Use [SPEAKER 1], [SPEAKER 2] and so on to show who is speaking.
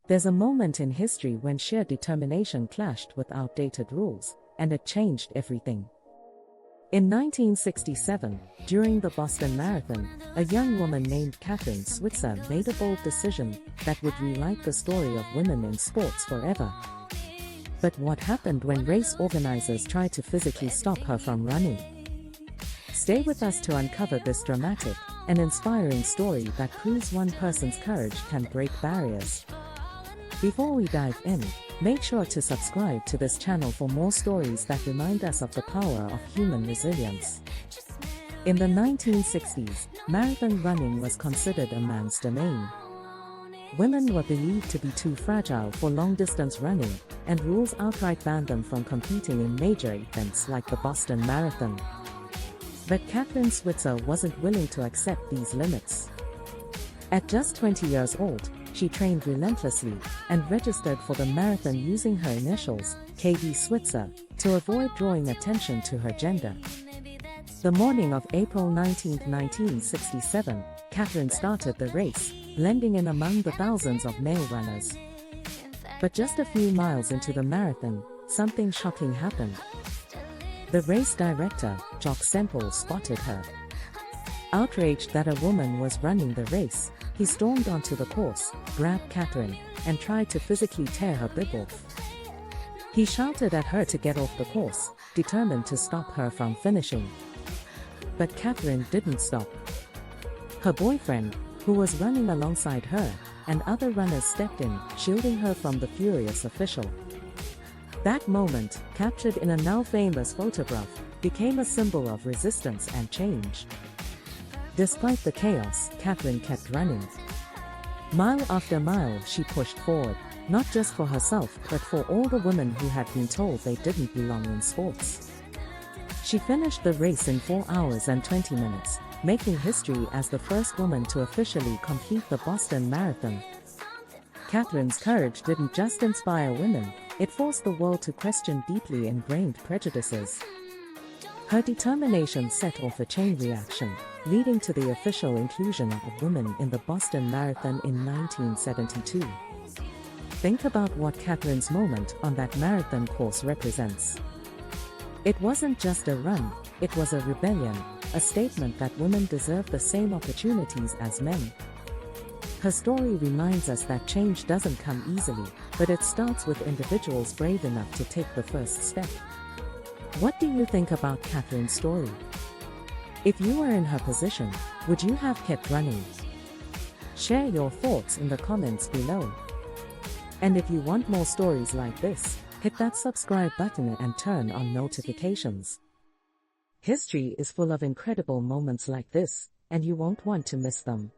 [SPEAKER 1] There's a moment in history when sheer determination clashed with outdated rules, and it changed everything. In 1967, during the Boston Marathon, a young woman named Kathrine Switzer made a bold decision that would rewrite the story of women in sports forever. But what happened when race organizers tried to physically stop her from running? Stay with us to uncover this dramatic and inspiring story that proves one person's courage can break barriers. Before we dive in, make sure to subscribe to this channel for more stories that remind us of the power of human resilience. In the 1960s, marathon running was considered a man's domain. Women were believed to be too fragile for long-distance running, and rules outright banned them from competing in major events like the Boston Marathon. But Kathrine Switzer wasn't willing to accept these limits. At just 20 years old, she trained relentlessly and registered for the marathon using her initials, KD Switzer, to avoid drawing attention to her gender. The morning of April 19, 1967, Kathrine started the race, blending in among the thousands of male runners. But just a few miles into the marathon, something shocking happened. The race director, Jock Semple, spotted her. Outraged that a woman was running the race, he stormed onto the course, grabbed Kathrine, and tried to physically tear her bib off. He shouted at her to get off the course, determined to stop her from finishing. But Kathrine didn't stop. Her boyfriend, who was running alongside her, and other runners stepped in, shielding her from the furious official. That moment, captured in a now famous photograph, became a symbol of resistance and change. Despite the chaos, Kathrine kept running. Mile after mile she pushed forward, not just for herself but for all the women who had been told they didn't belong in sports. She finished the race in 4 hours and 20 minutes, making history as the first woman to officially complete the Boston Marathon. Kathrine's courage didn't just inspire women, it forced the world to question deeply ingrained prejudices. Her determination set off a chain reaction, leading to the official inclusion of women in the Boston Marathon in 1972. Think about what Kathrine's moment on that marathon course represents. It wasn't just a run, it was a rebellion, a statement that women deserve the same opportunities as men. Her story reminds us that change doesn't come easily, but it starts with individuals brave enough to take the first step. What do you think about Kathrine's story? If you were in her position, would you have kept running? Share your thoughts in the comments below. And if you want more stories like this, hit that subscribe button and turn on notifications. History is full of incredible moments like this, and you won't want to miss them.